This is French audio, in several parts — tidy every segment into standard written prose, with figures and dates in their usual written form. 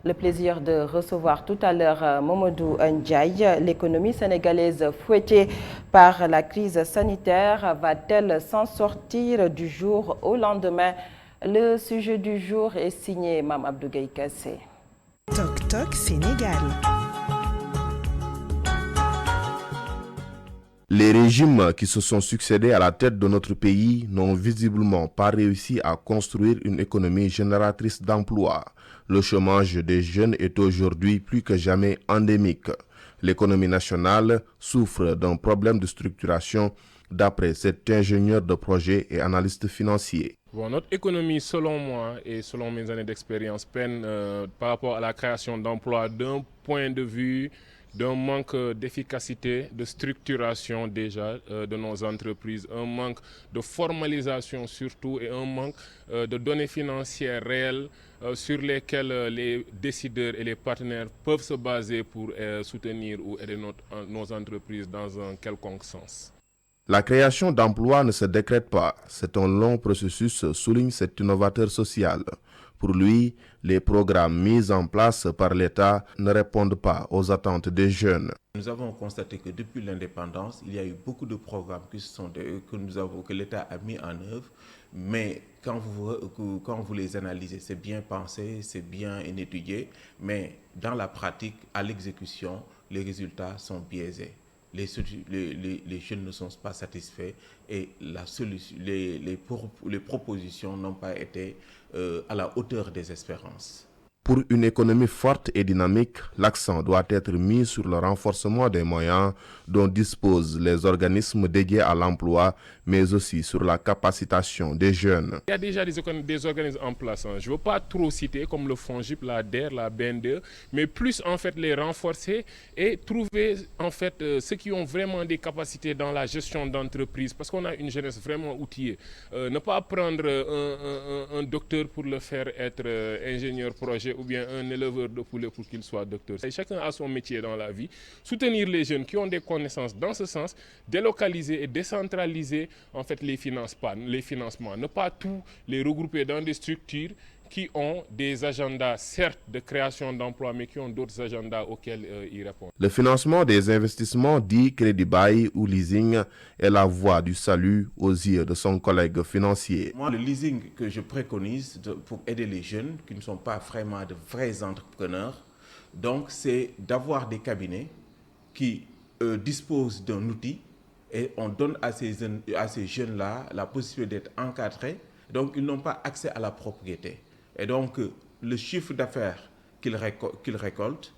le plaisir de recevoir tout à l'heure Mamadou Ndiaye. L'économie sénégalaise fouettée par la crise sanitaire va-t-elle s'en sortir du jour au lendemain? Le sujet du jour est signé Mme Abdou Gueye Kassé. Toc Toc Sénégal. Les régimes qui se sont succédés à la tête de notre pays n'ont visiblement pas réussi à construire une économie génératrice d'emplois. Le chômage des jeunes est aujourd'hui plus que jamais endémique. L'économie nationale souffre d'un problème de structuration, d'après cet ingénieur de projet et analyste financier. Bon, notre économie, selon moi et selon mes années d'expérience, peine par rapport à la création d'emplois d'un point de vue d'un manque d'efficacité, de structuration déjà de nos entreprises, un manque de formalisation surtout et un manque de données financières réelles sur lesquelles les décideurs et les partenaires peuvent se baser pour soutenir ou aider nos entreprises dans un quelconque sens. La création d'emplois ne se décrète pas. C'est un long processus, souligne cet innovateur social. Pour lui, les programmes mis en place par l'État ne répondent pas aux attentes des jeunes. Nous avons constaté que depuis l'indépendance, il y a eu beaucoup de programmes que l'État a mis en œuvre, mais quand vous les analysez, c'est bien pensé, c'est bien étudié, mais dans la pratique, à l'exécution, les résultats sont biaisés. Les jeunes ne sont pas satisfaits et les propositions n'ont pas été à la hauteur des espérances. Pour une économie forte et dynamique, l'accent doit être mis sur le renforcement des moyens dont disposent les organismes dédiés à l'emploi, mais aussi sur la capacitation des jeunes. Il y a déjà des organismes en place. Je ne veux pas trop citer comme le FONGIP, la DER, la BNDE, mais plus en fait les renforcer et trouver en fait ceux qui ont vraiment des capacités dans la gestion d'entreprise, parce qu'on a une jeunesse vraiment outillée. Ne pas prendre un docteur pour le faire être ingénieur projet ou bien un éleveur de poulet pour qu'il soit docteur. Et chacun a son métier dans la vie. Soutenir les jeunes qui ont des connaissances dans ce sens, délocaliser et décentraliser en fait les financements. Ne pas tous les regrouper dans des structures qui ont des agendas, certes, de création d'emplois, mais qui ont d'autres agendas auxquels ils répondent. Le financement des investissements dit crédit bail ou leasing est la voie du salut aux yeux de son collègue financier. Moi, le leasing que je préconise pour aider les jeunes qui ne sont pas vraiment de vrais entrepreneurs, donc c'est d'avoir des cabinets qui disposent d'un outil et on donne à ces jeunes-là la possibilité d'être encadrés, donc ils n'ont pas accès à la propriété. Et donc, le chiffre d'affaires qu'ils récoltent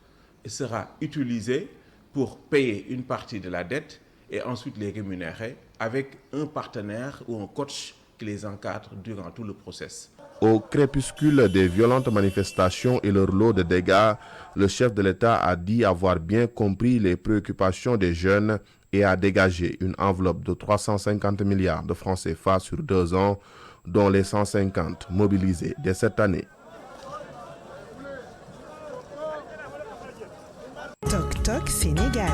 sera utilisé pour payer une partie de la dette et ensuite les rémunérer avec un partenaire ou un coach qui les encadre durant tout le process. Au crépuscule des violentes manifestations et leur lot de dégâts, le chef de l'État a dit avoir bien compris les préoccupations des jeunes et a dégagé une enveloppe de 350 milliards de francs CFA sur 2 ans, dont les 150 mobilisés dès cette année. Toc Toc Sénégal.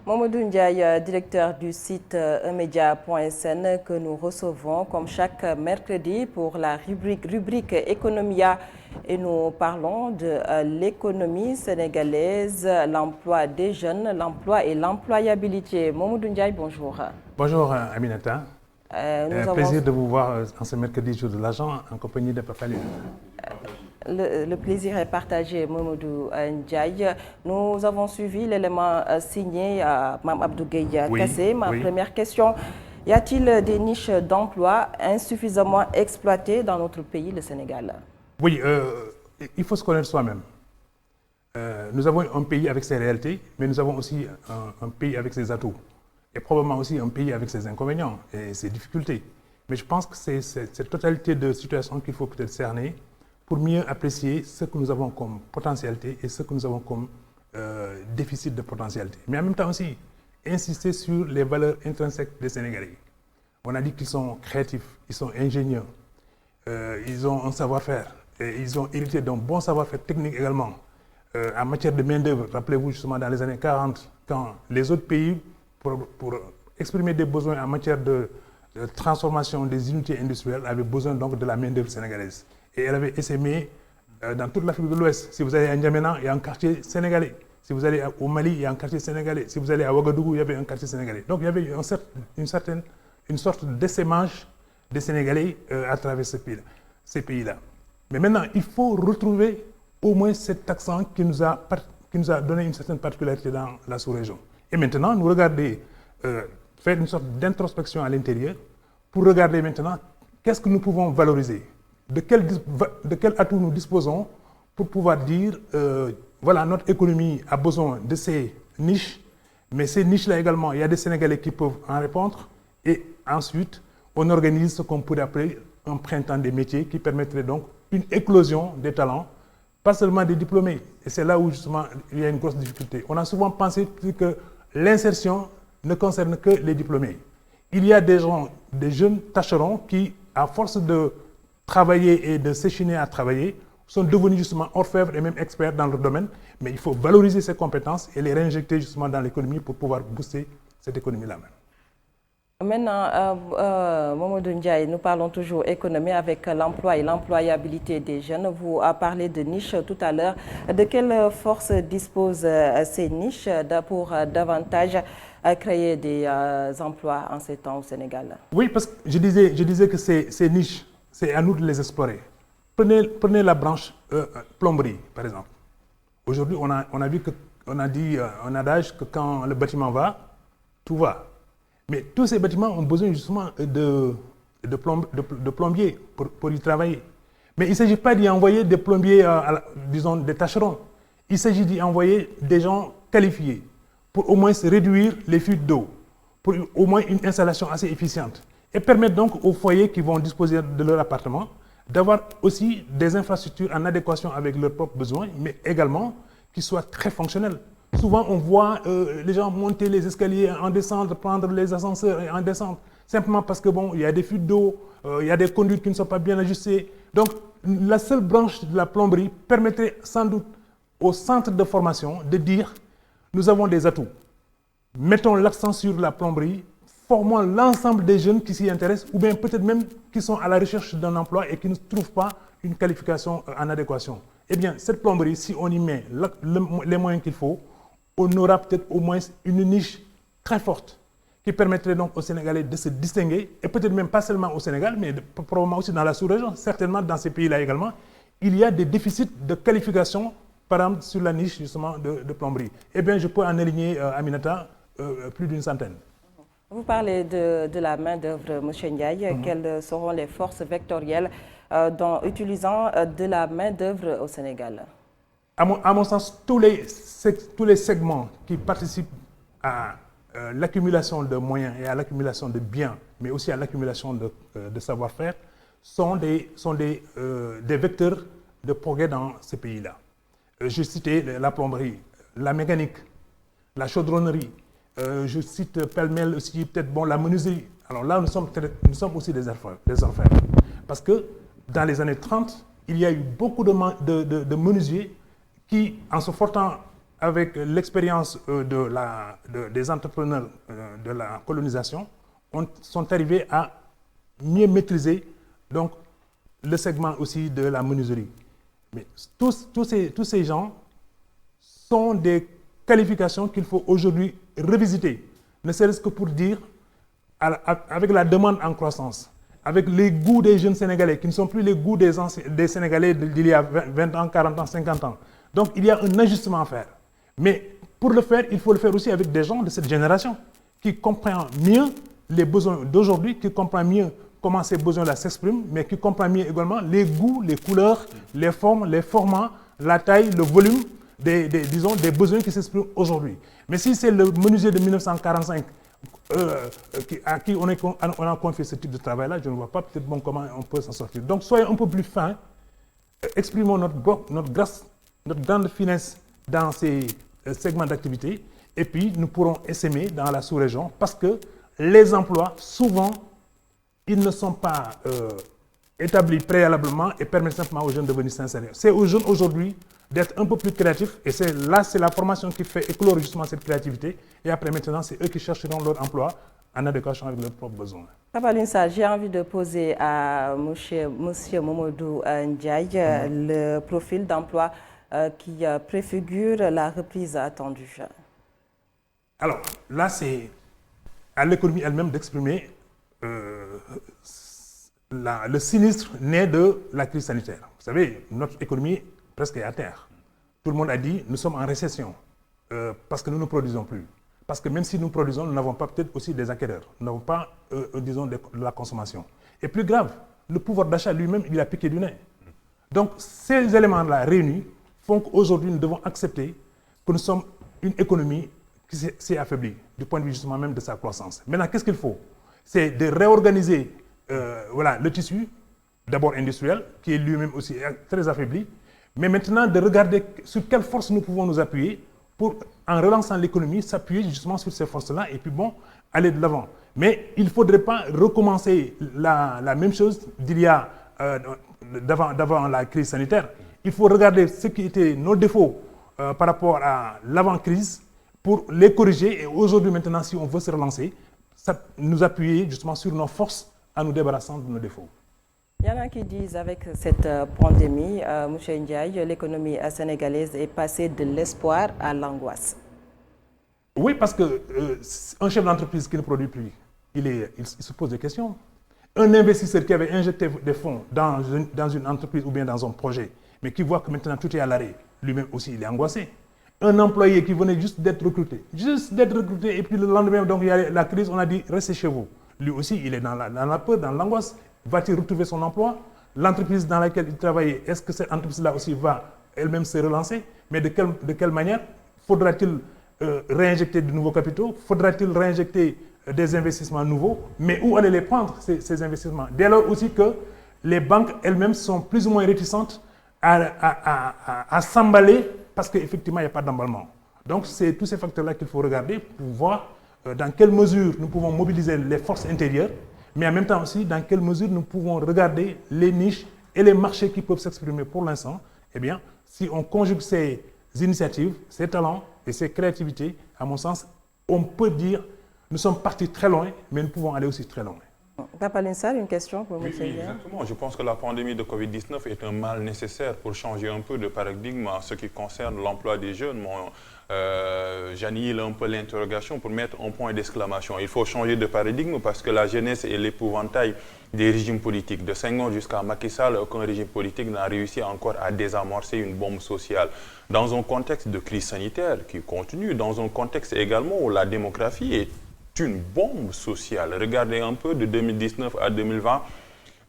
Mamadou Ndiaye, directeur du site emedia.sn que nous recevons comme chaque mercredi pour la rubrique Economia et nous parlons de l'économie sénégalaise, l'emploi des jeunes, l'emploi et l'employabilité. Mamadou Ndiaye, bonjour. Bonjour Aminata. Plaisir de vous voir en ce mercredi jour de l'argent en compagnie de Papa Lune. Le plaisir est partagé, Mamadou Ndiaye. Nous avons suivi l'élément signé à Mme Abdou Gueye Kassé. Ma première question, y a-t-il des niches d'emploi insuffisamment exploitées dans notre pays, le Sénégal? Oui, il faut se connaître soi-même. Nous avons un pays avec ses réalités, mais nous avons aussi un pays avec ses atouts. Et probablement aussi un pays avec ses inconvénients et ses difficultés. Mais je pense que c'est cette totalité de situations qu'il faut peut-être cerner pour mieux apprécier ce que nous avons comme potentialité et ce que nous avons comme déficit de potentialité. Mais en même temps aussi, insister sur les valeurs intrinsèques des Sénégalais. On a dit qu'ils sont créatifs, ils sont ingénieux, ils ont un savoir-faire, et ils ont hérité d'un bon savoir-faire technique également. En matière de main-d'œuvre, rappelez-vous justement dans les années 40, quand les autres pays, pour exprimer des besoins en matière transformation des unités industrielles avait besoin donc de la main-d'œuvre sénégalaise. Et elle avait essaimé dans toute l'Afrique de l'Ouest. Si vous allez à N'Djamena, il y a un quartier sénégalais. Si vous allez au Mali, il y a un quartier sénégalais. Si vous allez à Ouagadougou, il y avait un quartier sénégalais. Donc il y avait une sorte d'essaimage des Sénégalais à travers ces pays-là. Mais maintenant, il faut retrouver au moins cet accent qui nous a donné une certaine particularité dans la sous-région. Et maintenant, nous regarder, faire une sorte d'introspection à l'intérieur pour regarder maintenant qu'est-ce que nous pouvons valoriser, de quel atout nous disposons pour pouvoir dire, voilà, notre économie a besoin de ces niches, mais ces niches-là également, il y a des Sénégalais qui peuvent en répondre, et ensuite, on organise ce qu'on pourrait appeler un printemps des métiers qui permettrait donc une éclosion des talents, pas seulement des diplômés. Et c'est là où justement il y a une grosse difficulté. On a souvent pensé que l'insertion ne concerne que les diplômés. Il y a des jeunes tâcherons qui, à force de travailler et de s'échiner à travailler, sont devenus justement orfèvres et même experts dans leur domaine. Mais il faut valoriser ces compétences et les réinjecter justement dans l'économie pour pouvoir booster cette économie-là même. Maintenant, Mamadou Ndiaye, nous parlons toujours économie avec l'emploi et l'employabilité des jeunes. Vous parlé de niches tout à l'heure. De quelle force disposent ces niches pour davantage créer des emplois en ces temps au Sénégal? Oui, parce que je disais que ces niches, c'est à nous de les explorer. Prenez la branche plomberie, par exemple. Aujourd'hui, on a vu qu'on a dit un adage que quand le bâtiment va, tout va. Mais tous ces bâtiments ont besoin justement de plombiers pour y travailler. Mais il ne s'agit pas d'y envoyer des plombiers, disons, des tâcherons. Il s'agit d'y envoyer des gens qualifiés pour au moins réduire les fuites d'eau, pour au moins une installation assez efficiente. Et permettre donc aux foyers qui vont disposer de leur appartement d'avoir aussi des infrastructures en adéquation avec leurs propres besoins, mais également qui soient très fonctionnelles. Souvent, on voit les gens monter les escaliers, en descendre, prendre les ascenseurs et en descendre, simplement parce que bon, il y a des fuites d'eau, il y a des conduites qui ne sont pas bien ajustées. Donc, la seule branche de la plomberie permettrait sans doute au centre de formation de dire nous avons des atouts. Mettons l'accent sur la plomberie, formons l'ensemble des jeunes qui s'y intéressent, ou bien peut-être même qui sont à la recherche d'un emploi et qui ne trouvent pas une qualification en adéquation. Eh bien, cette plomberie, si on y met les moyens qu'il faut, on aura peut-être au moins une niche très forte qui permettrait donc aux Sénégalais de se distinguer, et peut-être même pas seulement au Sénégal, mais probablement aussi dans la sous-région, certainement dans ces pays-là également, il y a des déficits de qualification, par exemple, sur la niche justement de plomberie. Eh bien, je peux en aligner, Aminata, plus d'une centaine. Vous parlez de la main-d'œuvre, M. Ndiaye. Quelles seront les forces vectorielles utilisant de la main-d'œuvre au Sénégal? À mon sens, tous les segments qui participent à l'accumulation de moyens et à l'accumulation de biens, mais aussi à l'accumulation de savoir-faire, sont des vecteurs de progrès dans ces pays-là. Je citais la plomberie, la mécanique, la chaudronnerie, je cite pêle-mêle aussi peut-être la menuiserie. Alors là, nous sommes aussi des orfèvres. Parce que dans les années 30, il y a eu beaucoup de menuisiers qui, en se frottant avec l'expérience des entrepreneurs de la colonisation, sont arrivés à mieux maîtriser donc, le segment aussi de la menuiserie. Mais tous ces gens sont des qualifications qu'il faut aujourd'hui revisiter, ne serait-ce que pour dire, avec la demande en croissance, avec les goûts des jeunes Sénégalais, qui ne sont plus les goûts des Sénégalais d'il y a 20 ans, 40 ans, 50 ans. Donc, il y a un ajustement à faire. Mais pour le faire, il faut le faire aussi avec des gens de cette génération qui comprennent mieux les besoins d'aujourd'hui, qui comprennent mieux comment ces besoins-là s'expriment, mais qui comprennent mieux également les goûts, les couleurs, les formes, les formats, la taille, le volume des besoins qui s'expriment aujourd'hui. Mais si c'est le menuisier de 1945 à qui on a confié ce type de travail-là, je ne vois pas peut-être comment on peut s'en sortir. Donc, soyons un peu plus fins, exprimons notre grande finesse dans ces segments d'activité, et puis nous pourrons essaimer dans la sous-région, parce que les emplois, souvent, ils ne sont pas établi préalablement et permettre simplement aux jeunes de venir s'insérer. C'est aux jeunes aujourd'hui d'être un peu plus créatifs et c'est la formation qui fait éclore justement cette créativité et après maintenant c'est eux qui chercheront leur emploi en adéquation avec leurs propres besoins. Papa Lunsa, j'ai envie de poser à monsieur Momodou Ndiaye le profil d'emploi qui préfigure la reprise attendue. Alors là, c'est à l'économie elle-même d'exprimer le sinistre né de la crise sanitaire. Vous savez, notre économie presque est à terre. Tout le monde a dit nous sommes en récession parce que nous ne produisons plus. Parce que même si nous produisons, nous n'avons pas peut-être aussi des acquéreurs. Nous n'avons pas, disons, de la consommation. Et plus grave, le pouvoir d'achat lui-même, il a piqué du nez. Donc, ces éléments-là réunis font qu'aujourd'hui, nous devons accepter que nous sommes une économie qui s'est affaiblie, du point de vue justement même de sa croissance. Maintenant, qu'est-ce qu'il faut? C'est de réorganiser le tissu, d'abord industriel, qui est lui-même aussi très affaibli, mais maintenant de regarder sur quelle force nous pouvons nous appuyer pour, en relançant l'économie, s'appuyer justement sur ces forces-là et puis bon, aller de l'avant. Mais il ne faudrait pas recommencer la même chose d'il y a d'avant la crise sanitaire. Il faut regarder ce qui étaient nos défauts par rapport à l'avant-crise pour les corriger et aujourd'hui maintenant, si on veut se relancer, nous appuyer justement sur nos forces en nous débarrassant de nos défauts. Il y en a qui disent avec cette pandémie, M. Ndiaye, l'économie sénégalaise est passée de l'espoir à l'angoisse. Oui, parce qu'un chef d'entreprise qui ne produit plus, il se pose des questions. Un investisseur qui avait injecté des fonds dans une entreprise ou bien dans un projet, mais qui voit que maintenant tout est à l'arrêt, lui-même aussi il est angoissé. Un employé qui venait juste d'être recruté, et puis le lendemain, donc il y a la crise, on a dit restez chez vous. Lui aussi, il est dans la peur, dans l'angoisse. Va-t-il retrouver son emploi? L'entreprise dans laquelle il travaillait, est-ce que cette entreprise-là aussi va elle-même se relancer? Mais de quelle manière? Faudra-t-il réinjecter de nouveaux capitaux? Faudra-t-il réinjecter des investissements nouveaux? Mais où aller les prendre, ces investissements? Dès lors aussi que les banques elles-mêmes sont plus ou moins réticentes à s'emballer parce qu'effectivement, il n'y a pas d'emballement. Donc, c'est tous ces facteurs-là qu'il faut regarder pour voir dans quelle mesure nous pouvons mobiliser les forces intérieures, mais en même temps aussi dans quelle mesure nous pouvons regarder les niches et les marchés qui peuvent s'exprimer pour l'instant. Eh bien, si on conjugue ces initiatives, ces talents et ces créativités, à mon sens, on peut dire nous sommes partis très loin, mais nous pouvons aller aussi très loin. Papa Linsal, une question pour M. Oui, exactement. Je pense que la pandémie de Covid-19 est un mal nécessaire pour changer un peu de paradigme en ce qui concerne l'emploi des jeunes. J'annihile un peu l'interrogation pour mettre un point d'exclamation. Il faut changer de paradigme parce que la jeunesse est l'épouvantail des régimes politiques. De Senghor jusqu'à Macky Sall, aucun régime politique n'a réussi encore à désamorcer une bombe sociale. Dans un contexte de crise sanitaire qui continue, dans un contexte également où la démographie est une bombe sociale. Regardez un peu, de 2019 à 2020,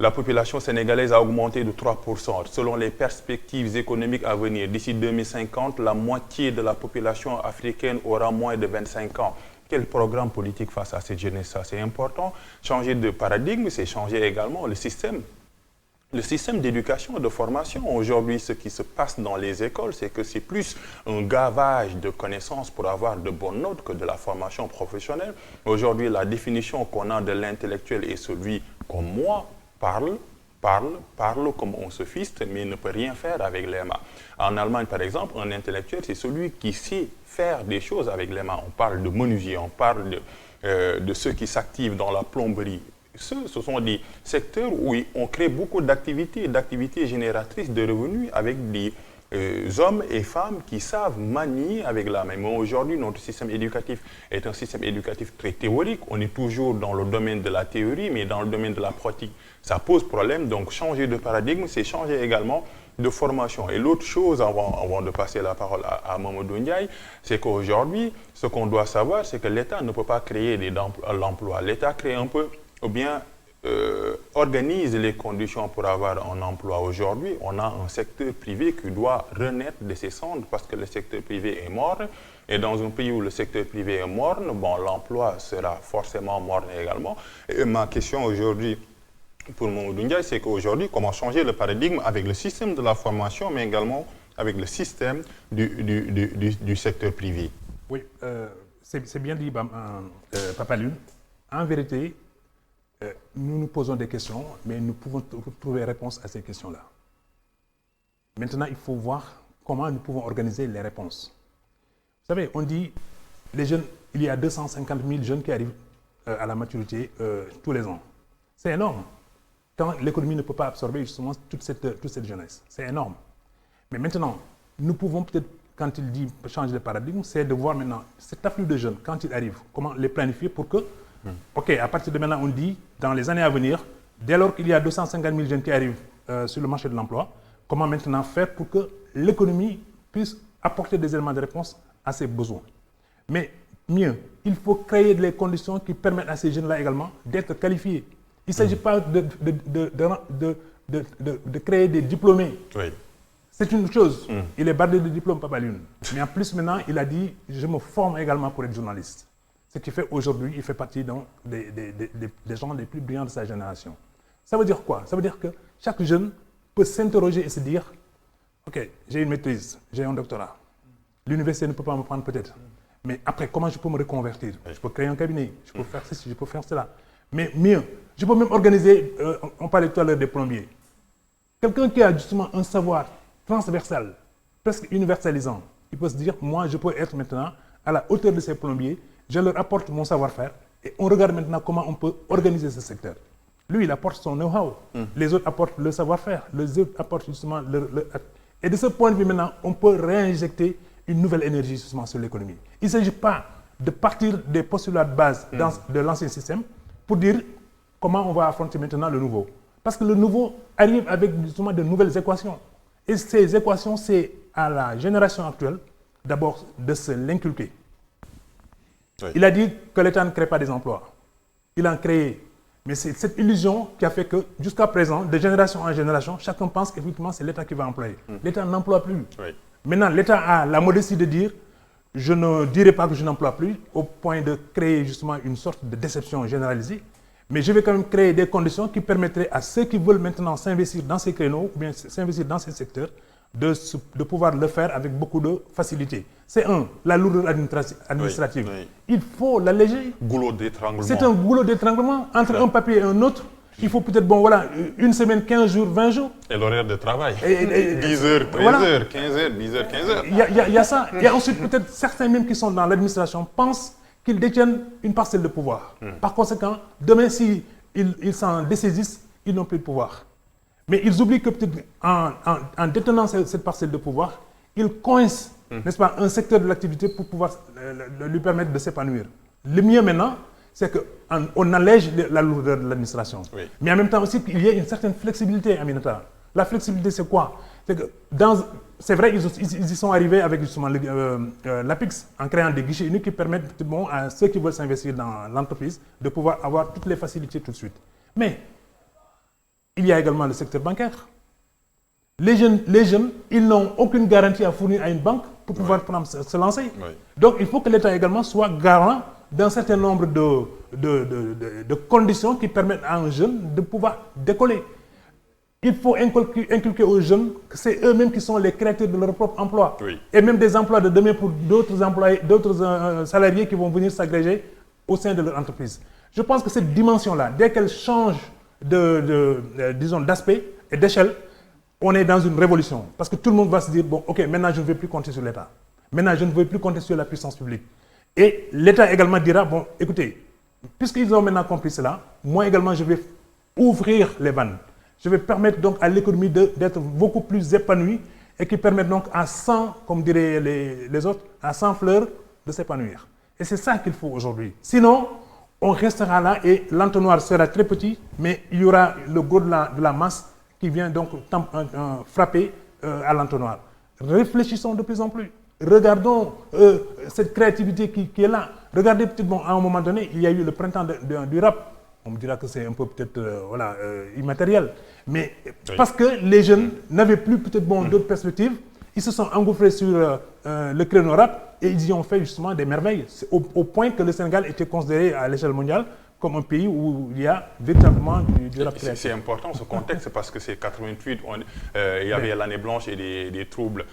la population sénégalaise a augmenté de 3%. Selon les perspectives économiques à venir, d'ici 2050, la moitié de la population africaine aura moins de 25 ans. Quel programme politique face à cette jeunesse? C'est important. Changer de paradigme, c'est changer également le système d'éducation et de formation. Aujourd'hui, ce qui se passe dans les écoles, c'est que c'est plus un gavage de connaissances pour avoir de bonnes notes que de la formation professionnelle. Aujourd'hui, la définition qu'on a de l'intellectuel est celui comme moi, parle comme un sophiste, mais ne peut rien faire avec les mains. En Allemagne, par exemple, un intellectuel, c'est celui qui sait faire des choses avec les mains. On parle de menuisier, on parle de ceux qui s'activent dans la plomberie. Ce sont des secteurs où on crée beaucoup d'activités génératrices de revenus avec des hommes et femmes qui savent manier avec la main. Mais aujourd'hui, notre système éducatif est un système éducatif très théorique. On est toujours dans le domaine de la théorie, mais dans le domaine de la pratique, ça pose problème. Donc, changer de paradigme, c'est changer également de formation. Et l'autre chose, avant de passer la parole à Momodou Ndiaye, c'est qu'aujourd'hui, ce qu'on doit savoir, c'est que l'État ne peut pas créer l'emploi. L'État crée un peu, ou bien organise les conditions pour avoir un emploi. Aujourd'hui, on a un secteur privé qui doit renaître de ses cendres parce que le secteur privé est mort. Et dans un pays où le secteur privé est mort, bon, l'emploi sera forcément mort également. Et ma question aujourd'hui pour Momodou Ndiaye, c'est qu'aujourd'hui, comment changer le paradigme avec le système de la formation, mais également avec le système du secteur privé? Oui, c'est bien dit, Papa Lune. En vérité, nous nous posons des questions, mais nous pouvons trouver réponse à ces questions-là. Maintenant, il faut voir comment nous pouvons organiser les réponses. Vous savez, on dit, les jeunes, il y a 250 000 jeunes qui arrivent à la maturité tous les ans. C'est énorme. Quand l'économie ne peut pas absorber justement toute cette jeunesse. C'est énorme. Mais maintenant, nous pouvons peut-être, quand il dit changer de paradigme, c'est de voir maintenant cet afflux de jeunes, quand ils arrivent, comment les planifier pour que, OK, à partir de maintenant, on dit, dans les années à venir, dès lors qu'il y a 250 000 jeunes qui arrivent sur le marché de l'emploi, comment maintenant faire pour que l'économie puisse apporter des éléments de réponse à ces besoins. Mais mieux, il faut créer les conditions qui permettent à ces jeunes-là également d'être qualifiés. Il ne s'agit pas de créer des diplômés. Oui. C'est une chose. Il est bardé de diplômes, Papa Lune. Mais en plus, maintenant, il a dit « je me forme également pour être journaliste ». Ce qui fait aujourd'hui, il fait partie des gens les plus brillants de sa génération. Ça veut dire quoi? Ça veut dire que chaque jeune peut s'interroger et se dire « ok, j'ai une maîtrise, j'ai un doctorat. L'université ne peut pas me prendre peut-être. Mais après, comment je peux me reconvertir? Je peux créer un cabinet, je peux faire ceci, je peux faire cela. Mais mieux, je peux même organiser, on parlait tout à l'heure des plombiers. Quelqu'un qui a justement un savoir transversal, presque universalisant, il peut se dire, moi je peux être maintenant à la hauteur de ces plombiers, je leur apporte mon savoir-faire et on regarde maintenant comment on peut organiser ce secteur. Lui, il apporte son know-how, les autres apportent le savoir-faire, les autres apportent justement Et de ce point de vue maintenant, on peut réinjecter une nouvelle énergie justement sur l'économie. Il ne s'agit pas de partir des postulats de base de l'ancien système pour dire comment on va affronter maintenant le nouveau. Parce que le nouveau arrive avec justement de nouvelles équations. Et ces équations, c'est à la génération actuelle, d'abord, de se l'inculquer. Oui. Il a dit que l'État ne crée pas des emplois. Il en a créé. Mais c'est cette illusion qui a fait que, jusqu'à présent, de génération en génération, chacun pense qu'effectivement, c'est l'État qui va employer. L'État n'emploie plus. Oui. Maintenant, l'État a la modestie de dire « je ne dirai pas que je n'emploie plus », au point de créer justement une sorte de déception généralisée. Mais je vais quand même créer des conditions qui permettraient à ceux qui veulent maintenant s'investir dans ces créneaux, ou bien s'investir dans ces secteurs, de pouvoir le faire avec beaucoup de facilité. C'est la lourdeur administrative. Oui, oui. Il faut l'alléger. Goulot d'étranglement. C'est un goulot d'étranglement. Entre un papier et un autre, il faut peut-être, une semaine, 15 jours, 20 jours. Et l'horaire de travail. 10 heures, 13 heures, 15 heures, 10 heures, 15 heures. Il y a ça. Et ensuite, peut-être, certains même qui sont dans l'administration pensent qu'ils détiennent une parcelle de pouvoir. Par conséquent, demain, s'ils s'en dessaisissent, ils n'ont plus de pouvoir. Mais ils oublient que peut-être en détenant cette parcelle de pouvoir, ils coincent, n'est-ce pas, un secteur de l'activité pour pouvoir lui permettre de s'épanouir. Le mieux maintenant, c'est qu'on allège la lourdeur de l'administration. Oui. Mais en même temps aussi qu'il y ait une certaine flexibilité, Aminata. La flexibilité, c'est quoi? C'est que c'est vrai, ils y sont arrivés avec justement l'APIX en créant des guichets uniques qui permettent à ceux qui veulent s'investir dans l'entreprise de pouvoir avoir toutes les facilités tout de suite. Mais il y a également le secteur bancaire. Les jeunes, ils n'ont aucune garantie à fournir à une banque pour pouvoir se lancer. Oui. Donc il faut que l'État également soit garant d'un certain nombre de conditions qui permettent à un jeune de pouvoir décoller. Il faut inculquer aux jeunes que c'est eux-mêmes qui sont les créateurs de leur propre emploi. Oui. Et même des emplois de demain pour d'autres salariés qui vont venir s'agréger au sein de leur entreprise. Je pense que cette dimension-là, dès qu'elle change d'aspect et d'échelle, on est dans une révolution. Parce que tout le monde va se dire, bon, ok, maintenant je ne vais plus compter sur l'État. Maintenant je ne vais plus compter sur la puissance publique. Et l'État également dira, bon, écoutez, puisqu'ils ont maintenant compris cela, moi également je vais ouvrir les vannes. Je vais permettre donc à l'économie d'être beaucoup plus épanouie et qui permet donc à 100, comme diraient les autres, à 100 fleurs de s'épanouir. Et c'est ça qu'il faut aujourd'hui. Sinon, on restera là et l'entonnoir sera très petit, mais il y aura le gros de la masse qui vient donc frapper à l'entonnoir. Réfléchissons de plus en plus. Regardons cette créativité qui est là. Regardez peut-être, à un moment donné, il y a eu le printemps du rap. On me dira que c'est un peu peut-être immatériel. Mais parce que les jeunes n'avaient plus peut-être d'autres perspectives, ils se sont engouffrés sur le créneau rap et ils y ont fait justement des merveilles. Au point que le Sénégal était considéré à l'échelle mondiale comme un pays où il y a véritablement du rap créatif. C'est important ce contexte parce que c'est 88, il y avait l'année blanche et des troubles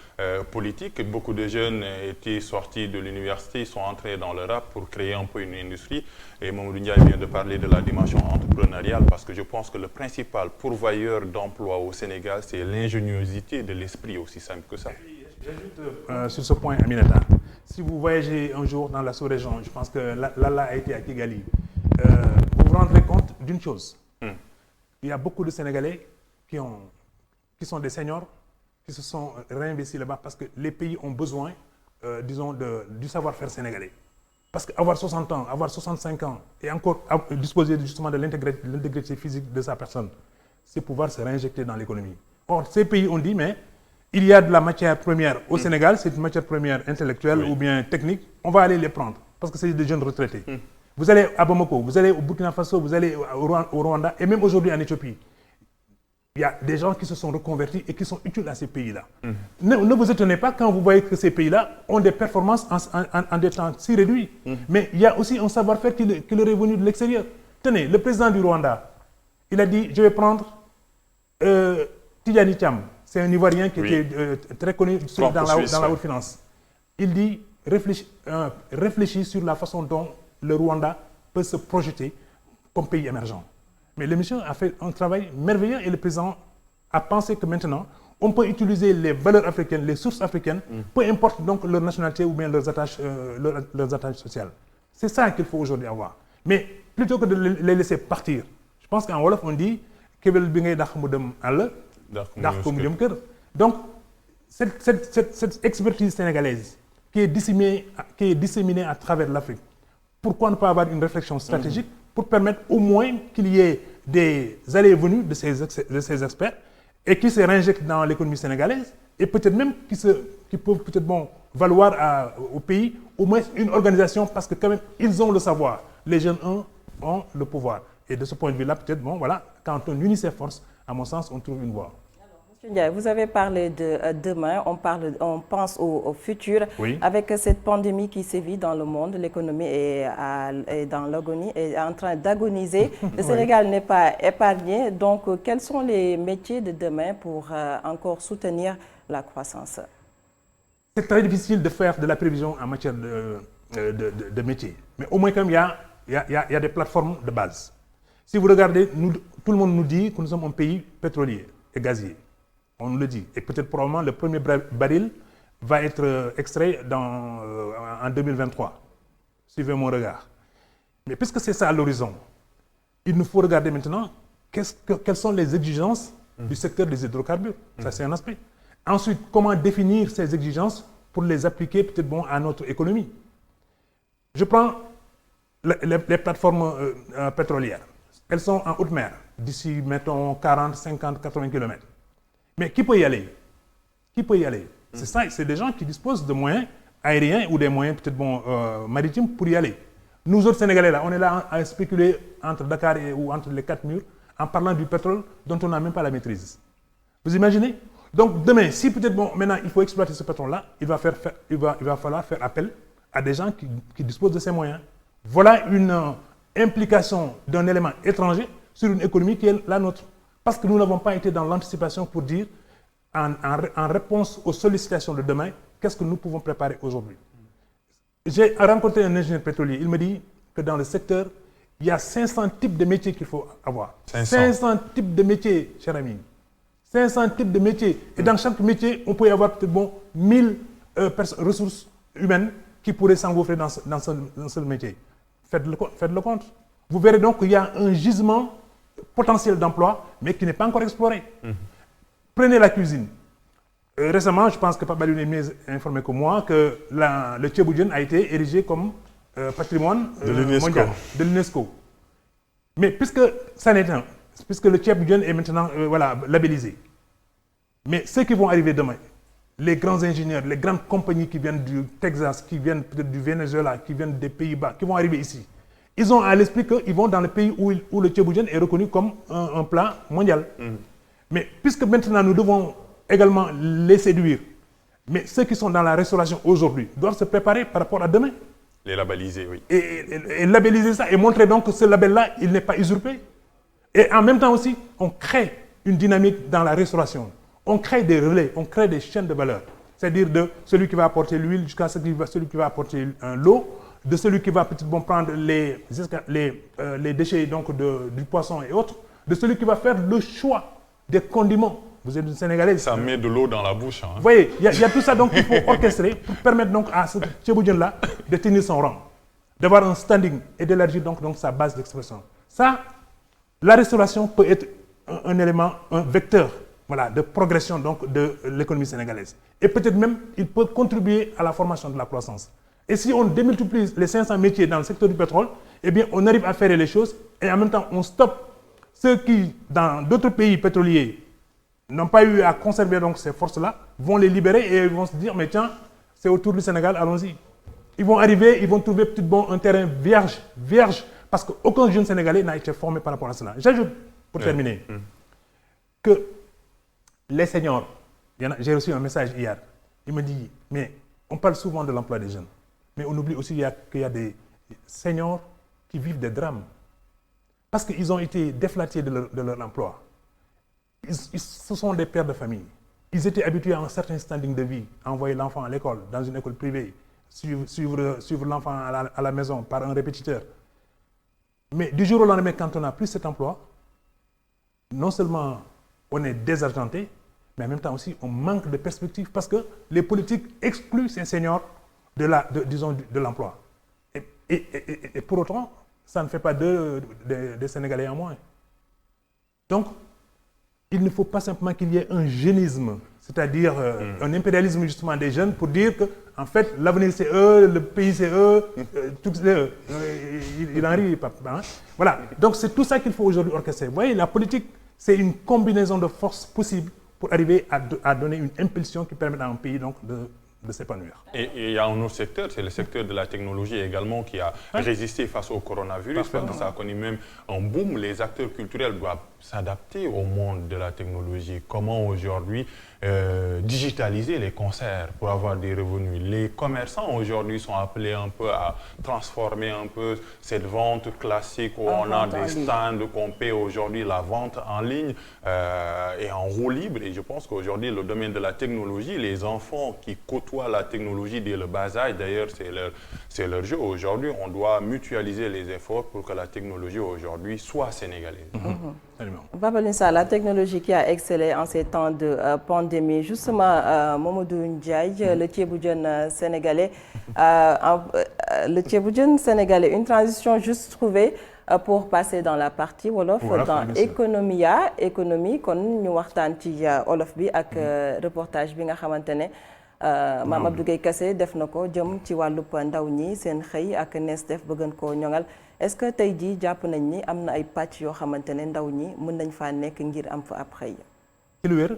politiques. Beaucoup de jeunes étaient sortis de l'université, sont entrés dans le rap pour créer un peu une industrie. Et Mamadou Ndiaye vient de parler de la dimension entrepreneuriale parce que je pense que le principal pourvoyeur d'emploi au Sénégal, c'est l'ingéniosité de l'esprit, aussi simple que ça. J'ajoute sur ce point, Aminata, si vous voyagez un jour dans la sous-région, je pense que Lala a été à Kigali, vous vous rendrez compte d'une chose. Il y a beaucoup de Sénégalais qui sont des seniors, qui se sont réinvestis là-bas parce que les pays ont besoin, disons, du savoir-faire sénégalais. Parce qu'avoir 60 ans, avoir 65 ans et encore disposer justement de l'intégrité physique de sa personne, c'est pouvoir se réinjecter dans l'économie. Or, ces pays ont dit, mais il y a de la matière première au Sénégal, c'est une matière première intellectuelle ou bien technique, on va aller les prendre parce que c'est des jeunes retraités. Vous allez à Bamako, vous allez au Burkina Faso, vous allez au Rwanda et même aujourd'hui en Éthiopie. Il y a des gens qui se sont reconvertis et qui sont utiles à ces pays-là. Ne vous étonnez pas quand vous voyez que ces pays-là ont des performances en des temps si réduits. Mais il y a aussi un savoir-faire qui leur est venu de l'extérieur. Tenez, le président du Rwanda, il a dit, je vais prendre Tidjani Thiam. C'est un Ivoirien qui était très connu dans la haute finance. Il dit, réfléchis sur la façon dont le Rwanda peut se projeter comme pays émergent. Mais l'émission a fait un travail merveilleux et le président a pensé que maintenant, on peut utiliser les valeurs africaines, les sources africaines, peu importe donc leur nationalité ou bien leurs attaches sociales. C'est ça qu'il faut aujourd'hui avoir. Mais plutôt que de les laisser partir, je pense qu'en Wolof on dit donc, cette expertise sénégalaise qui est disséminée à travers l'Afrique, pourquoi ne pas avoir une réflexion stratégique pour permettre au moins qu'il y ait des allées et venues de ces experts et qui se réinjectent dans l'économie sénégalaise et peut-être même qui peuvent peut-être valoir au pays au moins une organisation parce que quand même ils ont le savoir. Les jeunes ont le pouvoir. Et de ce point de vue-là, peut-être, quand on unit ses forces, à mon sens, on trouve une voie. Monsieur Ndiaye, vous avez parlé de demain, on pense au futur. Oui. Avec cette pandémie qui sévit dans le monde, l'économie est dans l'agonie, est en train d'agoniser. Le Sénégal n'est pas épargné. Donc, quels sont les métiers de demain pour encore soutenir la croissance? C'est très difficile de faire de la prévision en matière de métiers. Mais au moins, comme il y a des plateformes de base. Si vous regardez, tout le monde nous dit que nous sommes un pays pétrolier et gazier. On nous le dit. Et peut-être probablement le premier baril va être extrait en 2023. Suivez mon regard. Mais puisque c'est ça à l'horizon, il nous faut regarder maintenant quelles sont les exigences du secteur des hydrocarbures. Ça, c'est un aspect. Ensuite, comment définir ces exigences pour les appliquer peut-être à notre économie. Je prends les plateformes pétrolières. Elles sont en haute mer, d'ici, mettons, 40, 50, 80 km. Mais qui peut y aller? Qui peut y aller? C'est ça, c'est des gens qui disposent de moyens aériens ou des moyens peut-être maritimes pour y aller. Nous autres Sénégalais, là, on est là à spéculer entre Dakar ou entre les quatre murs en parlant du pétrole dont on n'a même pas la maîtrise. Vous imaginez? Donc demain, si peut-être maintenant il faut exploiter ce pétrole-là, il va falloir faire appel à des gens qui disposent de ces moyens. Voilà une implication d'un élément étranger sur une économie qui est la nôtre. Parce que nous n'avons pas été dans l'anticipation pour dire, en réponse aux sollicitations de demain, qu'est-ce que nous pouvons préparer aujourd'hui. J'ai rencontré un ingénieur pétrolier, il me dit que dans le secteur, il y a 500 types de métiers qu'il faut avoir. 500 types de métiers, cher ami. 500 types de métiers. Et dans chaque métier, on peut y avoir peut-être 1000 ressources humaines qui pourraient s'engouffrer dans ce seul métier. Faites le compte. Vous verrez donc qu'il y a un gisement potentiel d'emploi, mais qui n'est pas encore exploré. Prenez la cuisine. Récemment, je pense que Pape Balioune est mieux informé que moi, que le Tchéboudienne a été érigé comme patrimoine mondial de l'UNESCO. Mais puisque ça n'est un, puisque le Tchéboudienne est maintenant labellisé, mais ceux qui vont arriver demain, les grands ingénieurs, les grandes compagnies qui viennent du Texas, qui viennent peut-être du Venezuela, qui viennent des Pays-Bas, qui vont arriver ici, ils ont à l'esprit qu'ils vont dans le pays où le Tchéboudienne est reconnu comme un plat mondial. Mais puisque maintenant nous devons également les séduire, mais ceux qui sont dans la restauration aujourd'hui doivent se préparer par rapport à demain. Les labelliser, oui. Et labelliser ça et montrer donc que ce label-là, il n'est pas usurpé. Et en même temps aussi, on crée une dynamique dans la restauration. On crée des relais, on crée des chaînes de valeur. C'est-à-dire de celui qui va apporter l'huile jusqu'à celui qui va apporter l'eau, de celui qui va prendre les déchets donc du poisson et autres, de celui qui va faire le choix des condiments. Vous êtes une Sénégalaise. Ça met de l'eau dans la bouche. Hein. Vous voyez, il y a tout ça donc qu'il faut orchestrer pour permettre donc à ce Tchéboudian-là de tenir son rang, d'avoir un standing et d'élargir donc sa base d'expression. Ça, la restauration peut être un élément, un vecteur de progression donc, de l'économie sénégalaise. Et peut-être même, il peut contribuer à la formation de la croissance. Et si on démultiplie les 500 métiers dans le secteur du pétrole, eh bien, on arrive à faire les choses et en même temps, on stoppe ceux qui, dans d'autres pays pétroliers, n'ont pas eu à conserver donc ces forces-là, vont les libérer et ils vont se dire, mais tiens, c'est autour du Sénégal, allons-y. Ils vont arriver, ils vont trouver peut-être un terrain vierge, parce qu'aucun jeune Sénégalais n'a été formé par rapport à cela. J'ajoute, pour terminer, que les seniors, j'ai reçu un message hier, il me dit, mais on parle souvent de l'emploi des jeunes, mais on oublie aussi qu'il y a des seniors qui vivent des drames, parce qu'ils ont été déflatés de leur emploi. Ce sont des pères de famille. Ils étaient habitués à un certain standing de vie, à envoyer l'enfant à l'école, dans une école privée, suivre l'enfant à la maison par un répétiteur. Mais du jour au lendemain, quand on n'a plus cet emploi, non seulement on est désargenté, mais en même temps aussi on manque de perspective parce que les politiques excluent ces seniors de l'emploi. Et pour autant, ça ne fait pas des Sénégalais en moins. Donc, il ne faut pas simplement qu'il y ait un jeunisme, c'est-à-dire un impérialisme justement des jeunes pour dire que en fait l'avenir c'est eux, le pays c'est eux, tout c'est eux. Il en rit, hein? Voilà. Donc c'est tout ça qu'il faut aujourd'hui orchestrer. Vous voyez, la politique, c'est une combinaison de forces possibles pour arriver à donner une impulsion qui permet à un pays donc de s'épanouir. Et il y a un autre secteur, c'est le secteur de la technologie également qui a résisté face au coronavirus. Parce que ça a connu même un boom. Les acteurs culturels doivent s'adapter au monde de la technologie. Comment aujourd'hui digitaliser les concerts pour avoir des revenus. Les commerçants aujourd'hui sont appelés un peu à transformer un peu cette vente classique où on a des stands qu'on paie aujourd'hui la vente en ligne et en roue libre. Et je pense qu'aujourd'hui, le domaine de la technologie, les enfants qui côtoient la technologie dès le bas âge, d'ailleurs c'est leur jeu. Aujourd'hui, on doit mutualiser les efforts pour que la technologie aujourd'hui soit sénégalaise. Baba Linsa, la technologie qui a excellé en ces temps de pandémie, justement, Mamadou Ndiaye, le Thiéboudian sénégalais, une transition juste trouvée pour passer dans la partie Wolof, dans économie, kon ñu waxtaan ci Wolof bi ak reportage bi nga xamantene Mame Abdou Gueye Kassé def na ko jëm ci wàllub ndaw ñi seen xëy ak nees def ba gën koo ñoŋal. Est-ce que tey jii jàpp nañ ni am na ay pàcc yoo xamante ne ndaw ñi mën nañ faa nekk ngir am fa ab xëy? ci lu wér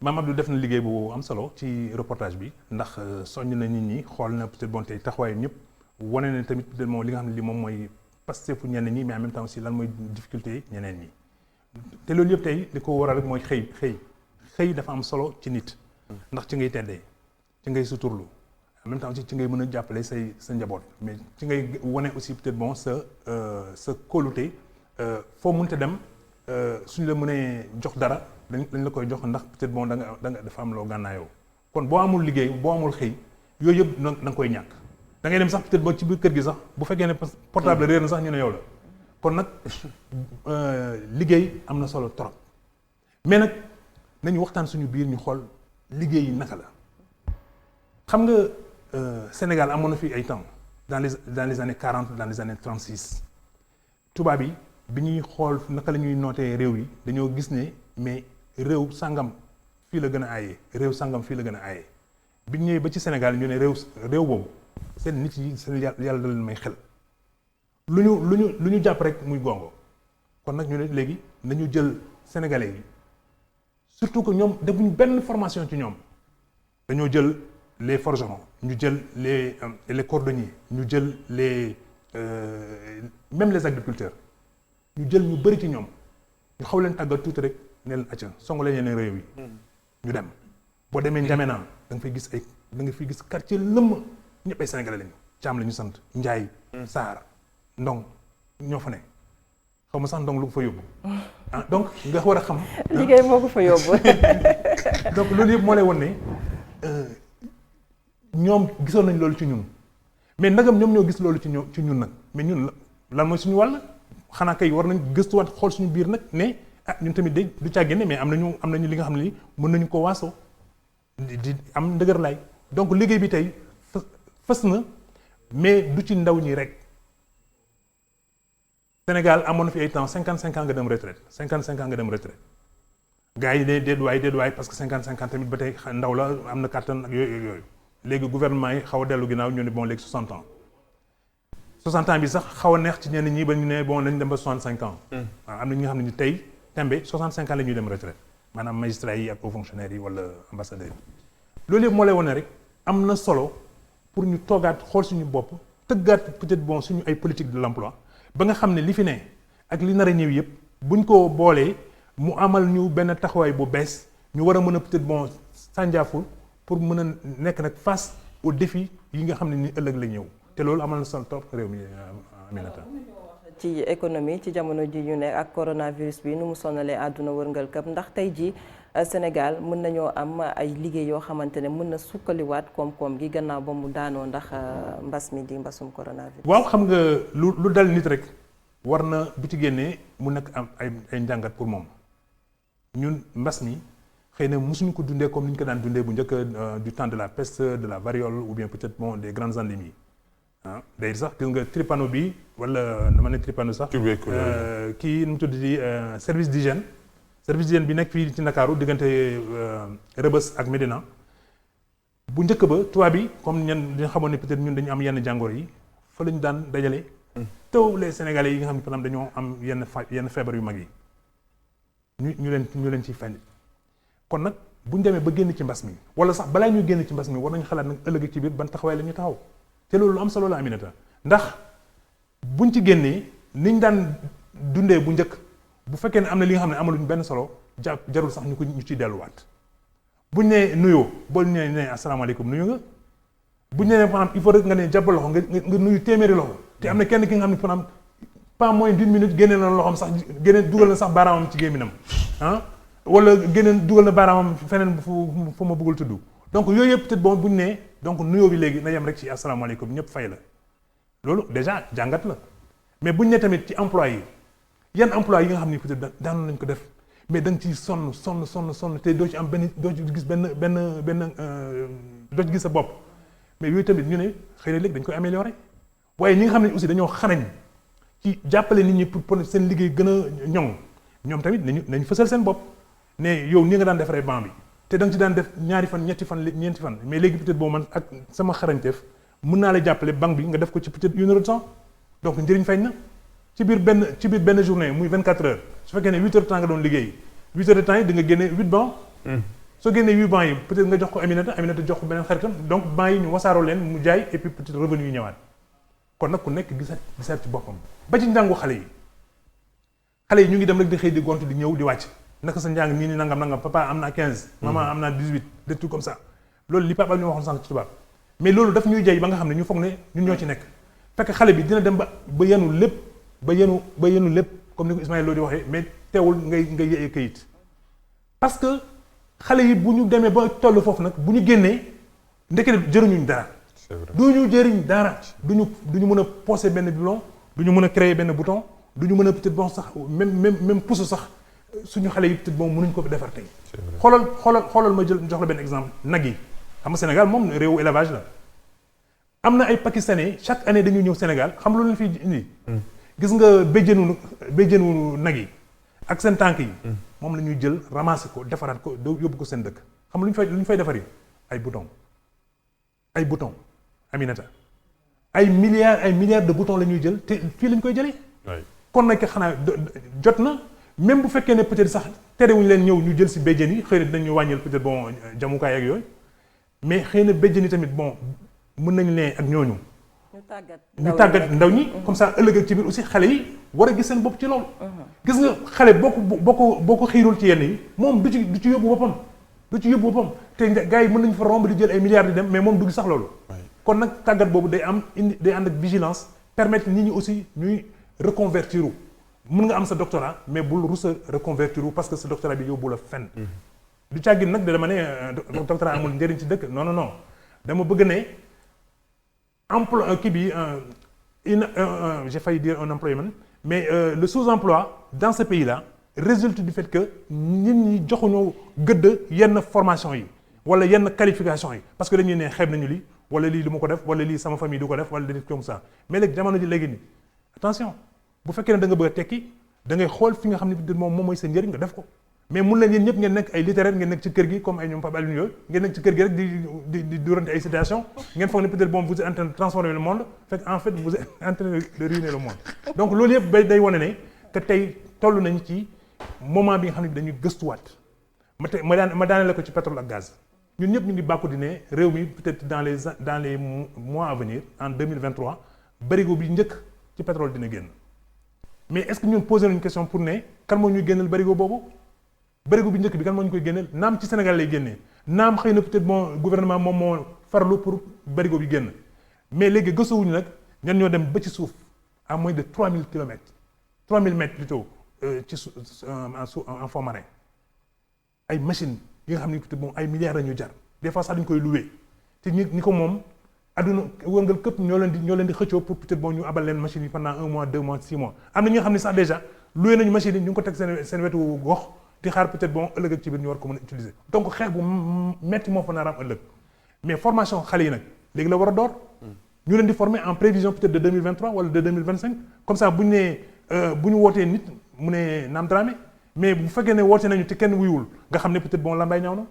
Mame Abdou def na liggéey bu am solo ci reportage bi ndax soññ na nit ñi xool na peut-être bon tey taxawaay ñëpp wane na tamit peut-être moom li nga xam ne li moom mooy pasteefu ñeneen ñi mais en même temps aussi lan mooy difficulté yi ñeneen ñi te loolu yëpp tey li ko waral rek mooy xëy dafa am solo ci nit ndax ci ngay teddee ci ngay suturlu en même temps aussi ci ngay mën a jàppale sa njaboot mais ci ngay wane aussi peut-être bon sa kóolute foo mënta dem suñu la mënee jox dara dañ la koy jox ndax peut-être bon da nga dafa am loo gànnaayoo kon boo amul liggéey boo amul xëy yooyu yëpp da nga koy ñàkk da ngay dem sax peut-être bon ci biir kër gi sax bu fekkee ne portable réer na sax ñu ne yow la kon nag liggéey am na solo trop mais nag nañu waxtaan suñu biir ñu xool liggéey yi naka la xam nga Sénégal amoon na fi ay temps dans les années 40 dans les années 36 tubaab yi bi ñuy xool naka la ñuy nootee réew yi dañoo gis ne mais réew sangam fii la gën a aayee réew sangam fii la gën a aayee bi ñu ñëwee ba ci Sénégal ñu ne réew boobu seen nit yi seen yàlla da leen may xel lu ñu jàpp rek muy gongo kon nag ñu ne léegi nañu jël sénégalais yi surtout que ñoom defuñu benn formation ci ñoom dañoo jël les forgerons ñu jël les cordonniers ñu jël même les agriculteurs ñu jël ñu bëri ci ñoom ñu xaw leen tàggat tuuti rek ne leen acca songu leen yeneen réew yi ñu dem boo demee N'Djamena da nga fay gis quartier lëmm ñëpp ay sénégalais lañu Caam la ñu sant Njaay Saar Ndong ñoo fa ne xaw ma sax Ndong lu ko fa yóbbu donc nga war a xam liggéey moo ko fa yóbbu donc loolu yëpp moo lay won ne ñoom gisoon nañ loolu ci ñun mais ndagam ñoom ñoo gis loolu ci ñun nag mais ñun lan mooy suñu wàll xanaa kay war nañ gëstuwaat xool suñu biir nag ne ñun tamit de du caa génne mais am nañu li nga xam ne ni mën nañu ko waasoo di am ndëgër laay donc liggéey bi tey fës na mais du ci ndaw ñi rek Sénégal amoon na fi ay temps 55 ans nga dem retraite 55 ans nga dem retraite gars yi ne déedwaay parce que 55 ans tamit ba tey ndaw la am na kàttan ak yooyu léegi gouvernement yi xaw a dellu ginnaaw ñu ne bon léegi 60 ans 60 ans bi sax xaw a neex ci ñenn ñi ba ñu ne bon nañ dem ba 65 ans. waaw am na ñi nga xam ne ni tey tembe 65 ans la ñuy dem retraite maanaam magistrats yi ak hauts fonctionnaires yi wala ambassadeurs yi loolu yëpp moo lay wane rek am na solo pour ñu toogaat xool suñu bopp tëggaat peut-être bon suñu ay politique de l'emploi ba nga xam ne li fi ne ak li nar a ñëw yëpp buñ ko boolee mu amal ñu benn taxawaay bu bees ñu war a mën a peut-être bon sànjaaful pour mën a nekk nag face aux défis yi nga xam ne ni ëllëg la ñëw te loolu amal na solo trop réew mi Aminata. ci économie ci jamono ji ñu ne ak coronavirus bi nu mu sonalee àdduna wërngal këpp ndax tey ji Sénégal mën nañoo am ay liggéey yoo xamante ne mën na sukkaliwaat koom-koom gi gannaaw ba mu daanoo ndax mbas mi di mbasum coronavirus. waaw xam nga lu dal nit rek war na bu ci génnee mu nekk am ay njàngat pour moom ñun mbas mi xëy na mosuñu ko dundee comme ni ñu ko daan dundee bu njëkk du temps de la peste de la variole ou bien peut-être bon des grandes endémies ah day sax gis nga tripano bi wala dama ne tripano sax. kii nu mu tudd di service d'hygiène bi nekk fii ci Ndakaaru diggante Rebeuss ak Médina bu njëkk ba tubaab bi comme ñun dañu xamoon ne peut-être ñun dañu am yenn jàngoro yi fa la ñu daan dajale. tous les Sénégalais yi nga xam ne par exemple dañoo am yenn feebar yu mag yi ñu leen ciy fànn kon nag bu ñu demee ba génn ci mbas mi wala sax balaa ñuy génn ci mbas mi war nañu xalaat nag ëllëg ci biir ban taxawaay la ñuy taxaw te loolu lu am solo la Aminata ndax buñ ci génnee niñ daan dundee bu njëkk bu fekkee ne am na li nga xam ne amaluñ benn solo jarul sax ñu ciy delluwaat buñ nee nuyoo boo nee asalaamaaleykum nuyu nga buñ nee maanaam il faut rek nga ne jàppal loxo nga nuyu téeméeri loxo te am na kenn ki nga xam ne maanaam pas moins d'une minute génnee na loxoom sax dugal na sax baaraamam ci gémminam ah wala dugal na baaraamam feneen fu ma bëggul tudd donc yooyu yëpp peut-être bon buñ nee donc nuyoo bi léegi na yem rek ci asalaamaaleykum ñëpp fay la loolu déjà jàngat la mais buñ ne tamit ci emploi yi yan emploi yi nga xam ne peut-être daanoon nañ ko def mais da nga ciy sonn te doo ci am doo ci gis doo ci gis sa bopp mais yooyu tamit ñu ne xëy na léegi dañ koy améliorer waaye ñi nga xam ne aussi dañoo xarañ ci jàppale nit ñi pour seen liggéey gën a ñoŋ ñoom tamit nañ fësal seen bopp ne yow ni nga daan defaree banc bi te da nga ci daan def ñaari fan ñetti fan ñeenti fan mais léegi peut-être boo man ak sama xarañteef mën naa la jàppale banc bi nga def ko ci peut-être 1 heure de temps donc njëriñ feeñ na ci biir benn journée muy 24 heures su fekkee ne 8 heures de temps nga doon liggéey 8 heures de temps yi di nga génne 8 bancs soo génnee 8 bancs yi peut-être nga jox ko Aminata jox ko beneen xaritam donc bancs yi ñu wasaaroo leen mu jaay et puis peut-être revenu yi ñëwaat kon nag ku nekk gisaat ci boppam ba ci njàngu xale yi ñu ngi dem rek di xëy di gont di ñëw di wàcc naka sa njàng nii ni nangam papa am naa 15 maman am naa 18 des trucs comme ça loolu li papa ñu waxoon sànq ci tubaab mais loolu daf ñuy jay ba nga xam ne ñu foog ne ñun ñoo ci nekk fekk xale bi dina dem ba yenu lépp comme ni ko Ismaël Lo di waxee mais teewul ngay yee kayit parce que xale yi bu ñu demee ba toll foofu nag bu ñu génnee ndekete jëriñuñ dara du ñu jëriñ dara du ñu mën a poser benn bouton du ñu mën a créer benn bouton du ñu mën a peut-être bon sax même pousse sax suñu xale yi peut-être bon mënuñ ko defar tey xoolal ma jox la benn exemple nag yi xam nga Sénégal moom réewu élevage la am na ay Pakistanais chaque année dañuy ñëw Sénégal xam lu leen fi indi gis nga béjjënu nag yi ak seen tànk yi moom la ñuy jël ramasser ko defaraat ko yóbbu ko seen dëkk xam lu ñu fay defar yi ay bouton Aminata ay milliards de boutons la ñuy jël te fii lañ koy jëlee kon nag xanaa jot na même bu fekkee ne peut-être sax terewuñu leen ñëw ñu jël si béjjën yi xëy na dinañu wàññil peut-être bon jamukaay ak yooyu mais xëy na béjjën yi tamit bon mën nañu ne ak ñooñu ñu tàggat ndaw ñi comme ça ëllëg ak ci biir aussi xale yi war a gis seen bopp ci loolu gis nga xale boo ko xiirul ci yenn yi moom du ci yóbbu boppam du ci yóbbu boppam te gars yi mën nañu fa romb di jël ay milliards di dem mais moom du sax loolu. kon nag tàggat boobu day ànd ak vigilance permettre nit ñi aussi ñuy reconvertir wu. mën nga am sa doctorat mais bul rus a reconvertir wu parce que sa doctorat bi yóbbu la fenn. du càggin nag dama ne doctorat amul njëriñ ci dëkk non non non dama bëgg ne emploi kii bi j'ai failli dire un employment mais le sous-emploi dans ce pays-là résulte du fait que nit ñi joxuñu gëdd yenn formation yi wala yenn qualification yi parce que dañuy ne xeeb nañu lii wala lii du ma ko def wala lii sama famille du ko def wala des comme ça mais léegi jamono ji léegi nii attention bu fekkee ne da nga bëgg a tekki da ngay xool fi nga xam ne moom mooy sa njëriñ nga def ko mais mun leen yéen ñëpp ngeen nekk ay littéraire ngeen nekk ci kër gi comme ay ñoom Pape Alioune yooyu ngeen nekk ci kër gi rek di durante ay situation ngeen foog ne peut-être bon vous êtes en train de transformer le monde fekk en fait vous êtes en train de ruiner le monde donc loolu yëpp day wane ne que tey toll nañu ci moment bi nga xam ne dañuy gëstuwaat ma daanele ko ci pétrole ak gaz ñun ñëpp ñu ngi bàkku di ne réew mi peut-être dans les mois à venir en 2023 barigo bi njëkk ci pétrole dina génn mais est-ce que ñun posé nañu question pour ne kan moo ñuy génneel barigo boobu barigo bi njëkk bi kan moo ñu koy génneel naam ci Sénégal lay génnee naam xëy na peut-être bon gouvernement moom moo farlu pour barigo bi génn mais léegi gëstuwuñu nag ñan ñoo dem ba ci suuf à moins de 3000 kilomètres 3000 mètres plutôt ci en fond marin ay machines yi nga xam ne peut-être bon ay milliards la ñu jar des fois sax dañu koy loué te ñi ko moom adduna wërngal këpp ñoo leen di xëccoo pour peut-être bon ñu abal leen machines yi pendant 1 mois 2 mois 6 mois am na ñi nga xam ne sax déjà loué nañu machines yi ñu ngi ko teg seen wetu gox di xaar peut-être bon ëllëg ak ci biir ñu war ko mën a utiliser donc xeex bu metti moo fa nar a am ëllëg mais formation xale yi nag léegi la war a door ñu leen di former en prévision peut-être de 2023 wala de 2025 comme ça bu ñu nee bu ñu wootee nit mu ne Naam Dramé mais bu fekkee ne woote nañu te kenn wuyuwul nga xam ne peut-être bon lambay ñaaw na.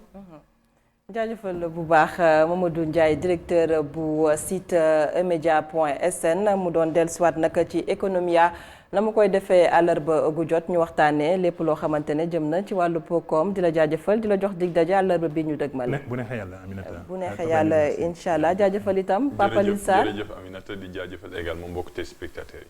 jaajëfal bu baax Mamadou Ndiaye directeur bu site emedia.sn mu doon dellusiwaat nag ci Economia na mu koy defee àllarba gu jot ñu waxtaanee lépp loo xamante ne jëm na ci wàllu koom di la jaajëfal di la jox dig daje àllarba bi ñu dëgmal. bu neexee yàlla Aminata bu neexee yàlla incha allah jaajëfal itam Papa Alioune Sarr jërëjëf Aminata di jaajëfal également mbokk téléspectateurs yi.